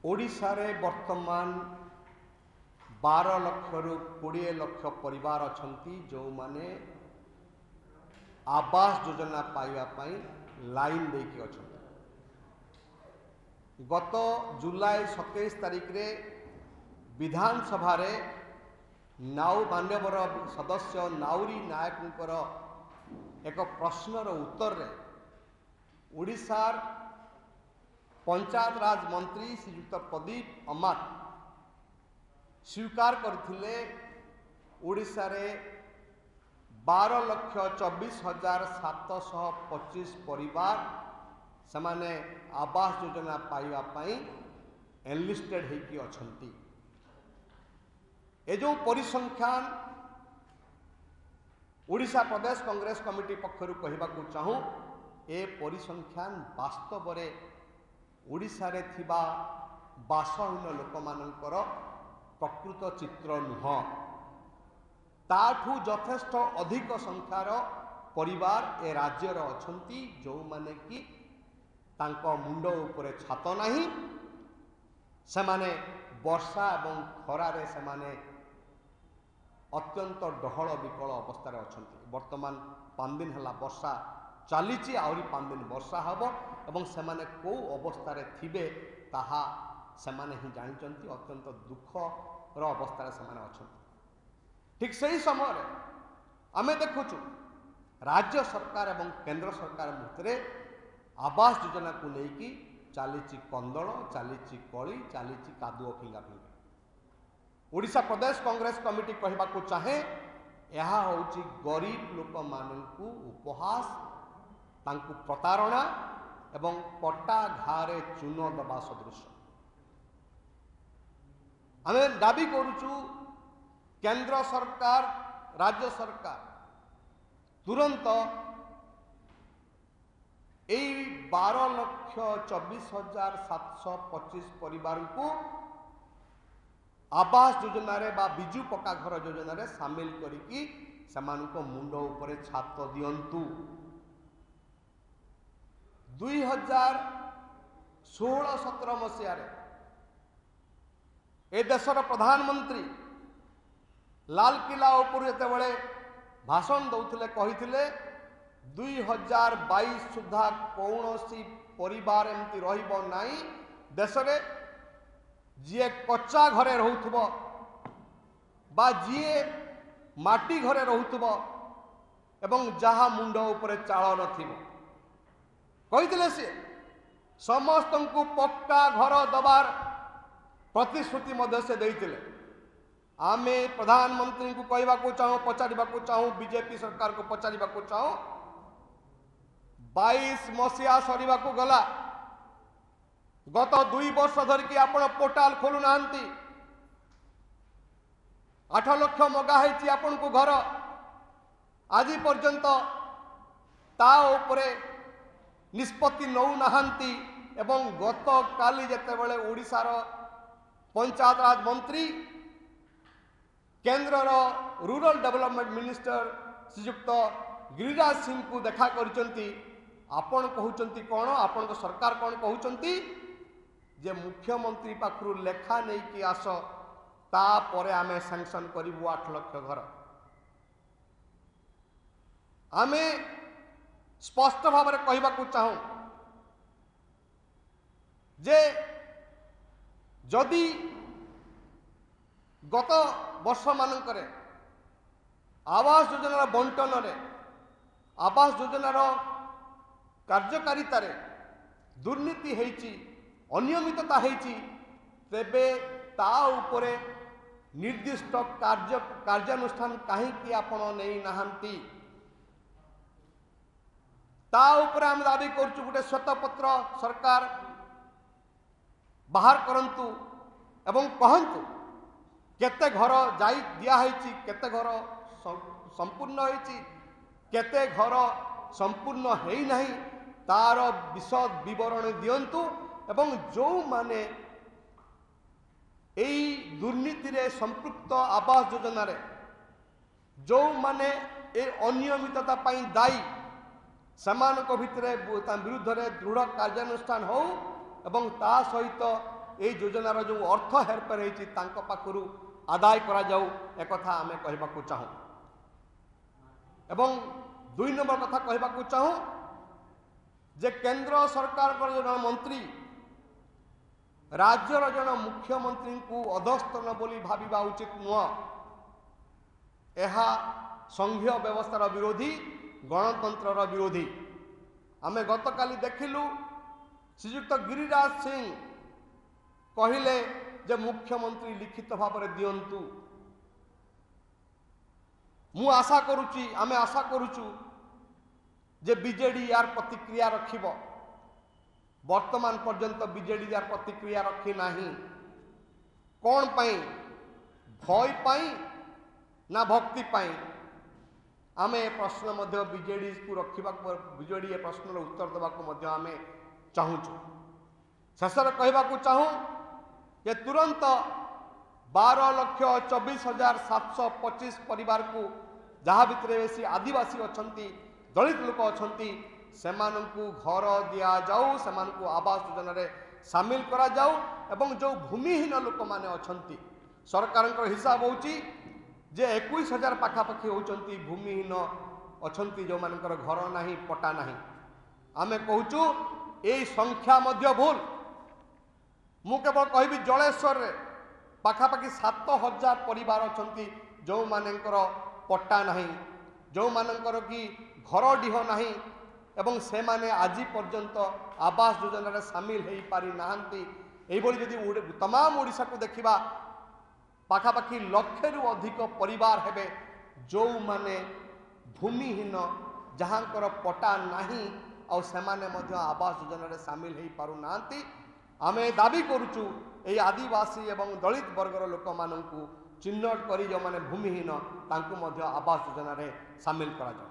ओडिशा रे वर्तमान 12 लाख रु 20 लाख परिवार अछंती जो माने आवास योजना पाइबा पई लाइन देकी अछंती। गत जुलाई 27 तारिख रे विधानसभा रे मान्यवर सदस्य नाउरी नायक एक प्रश्नर उत्तर रे ओडिशार पंचायत राज मंत्री श्रीयुक्त प्रदीप अमात स्वीकार करथिले ओडिशा रे 12,24,725 परिवार समाने आवास योजना पाइबा पई एनलिस्टेड हेकी अछंती। ए जो परिसंख्यान ओडिशा प्रदेश कांग्रेस कमिटी पक्षरु कहबा को चाहूँ ए परिसंख्यान वास्तव रे ओडिशा रे थिबा बासहीन लोक मानकर प्रकृत चित्र नुह। ताठू यथेष्ट अधिक संख्यार परिवार ए राज्यर अछंती जो माने कि तांको मुंड उपरे छात नाही, सेमाने वर्षा एवं खरा रे सेमाने अत्यंत डहल विकल अवस्था अछंती। वर्तमान 5 दिन हला वर्षा चलीची आउरी 5 दिन वर्षा हबो एवं सेमाने को अवस्था रे थिबे ताहा सेमाने ही जानिचंती। अत्यंत दुखर अवस्था रे सेमाने अछंती। ठीक सही समय रे आमे देखुछु राज्य सरकार एवं केंद्र सरकार मध्य आवास योजना को लेकी चलीची कंदल, चलीची कली, चलीची कादुओ फिंगा फिंगा। ओडिशा प्रदेश कांग्रेस कमिटी कहबा को चाहे यह होची गरीब लोक माननकु उपहास, तांकु प्रतारणा एवं पट्टा घारे चून दबा सदृश। आमे दाबी करूचु केंद्र सरकार, राज्य सरकार तुरंत 12,24,725 परिवार को आवास योजना रे बा बिजु पक्का घर योजना रे शामिल करिकी समानको मुंड उपरे छात दियंतु। 2016-17 मसीह रे ए देशर प्रधानमंत्री लाल किला ऊपर जेतेबेले भाषण दौथिले कहिथिले 2022 सुधा कौनसी परिवार एमती रहिबो नाही देश रे जिए कच्चा घरे रहउथबो बा जिए माटी घरे रहउथबो एवं जहा मुंड उपरे चाळ नथिबो कहिथिले से समस्त को पक्का घर दबार प्रतिश्रुति मध्य से देइथिले। आमे प्रधानमंत्री को कहबा को चाहूँ, पचारिबा को चाहूँ, बीजेपी सरकार को पचारिबा को चाहूँ 22 मसीहा सरीबा को गला गत 2 वर्ष धरिकी आपण पोर्टाल खोलु नांती। 8 लाख मगा हेची आपण को घर आज पर्यंत ता उपरे निष्पत्ति नौ नाहांती एवं गत काली जेतेबेले ओडिशार पंचायत राज मंत्री केंद्र रूरल डेवलपमेंट मिनिस्टर श्रीयुक्त गिरिराज सिंह को देखा करचंती। आपण कहउचंती कोन, आपण सरकार कोन कहउचंती जे मुख्यमंत्री पाखरु लेखा नहीं कि आस ता परे आमे सैंक्शन करिवु 8 लाख घर। आमे स्पष्ट भाव में कहबा को चाहूँ जे जदि गत वर्ष मानकरे आवास योजना बंटन रे आवास योजनार कार्यकारिता रे दुर्नीति हेची, अनियमितता हेची, तेबे ता उपरे निर्दिष्ट कार्यानुष्ठान काहीकि आपण नहीं नाहांती। ता उपरे हम दाबी करचु गोटे श्वेतपत्र सरकार बाहर करंतु एवं कहंतु केते घर जाई दिया हेची, केते घर संपूर्ण हेची, केते घर संपूर्ण हेई नहीं तार विशद विवरण दियंतु एवं जो माने एई दुर्नीति रे संपृक्त आवास योजना रे जो माने ए अनियमितता पई दायी सेमानक भितरे विरुद्ध रे दृढ़ कार्यानुष्ठान हो एवं ता सहित ये योजनार जो अर्थ हेरफेर होती पाखु आदाय करा जाऊ एक कथा आमे कहबाकू चाहूँ। एवं 2 नंबर कथा कहबाकू चाहूँ जे केंद्र सरकार जन मंत्री राज्यर जन मुख्यमंत्री को अधस्तन बोली भाविबा उचित नुह। यह संघीय व्यवस्थार विरोधी गणतंत्र विरोधी। आमे गतकाली देखिलु श्रीयुक्त गिरिराज सिंह कहिले जे मुख्यमंत्री लिखित भाव में दियंतु। मु आशा करुची आमे आशा करुचु जे बीजेडी यार प्रतिक्रिया रखिब। वर्तमान पर्यंत बीजेडी यार प्रतिक्रिया रखी नहीं। कौन पाई? भय पाई ना भक्ति पाई? आमे प्रश्न मध्य बीजेडी को रखा बीजेडी ए प्रश्न उत्तर देवाक आमे चाहूँ। शेष कहवाकू चाहूँ जे तुरंत 12,24,725 परिवार को जहाँ भितर बेसी आदिवासी अच्छी दलित लोक अच्छी से घर दि जाऊ से आवास योजना रे सामिल करा जाऊ। एवं जो भूमिहीन लोक माने अच्छी सरकार हिसाब होची जे 21,000 पाखापाखि होती भूमिहीन अच्छी जो मान घर ना पटा ना। आमे कहूचु यही संख्या मध्य भूल। मु केवल कहबी जलेश्वर रे पाखापाखि 7,000 परिवार अच्छी जो मानकर पट्टा नहीं जो मानकर कि घर डीह नहीं एवं से माने आज पर्यंत आवास योजना रे सामिल हो पारि नाहंती। एभली जदि तमाम ओडिशा को देखिबा पाखापाखि 1,00,000 रु अधिक परिवार हेबे जो माने भूमिहीन जहाँकर पट्टा नहीं और सेमाने मध्य आवास योजना रे सामिल हो पारु नाहंती। आमे दाबी करुचु ये आदिवासी एवं दलित वर्गर लोक माननकु चिन्हट करी जो माने भूमिहीन तांकु मध्य आवास योजना रे सामिल करा जाऊ।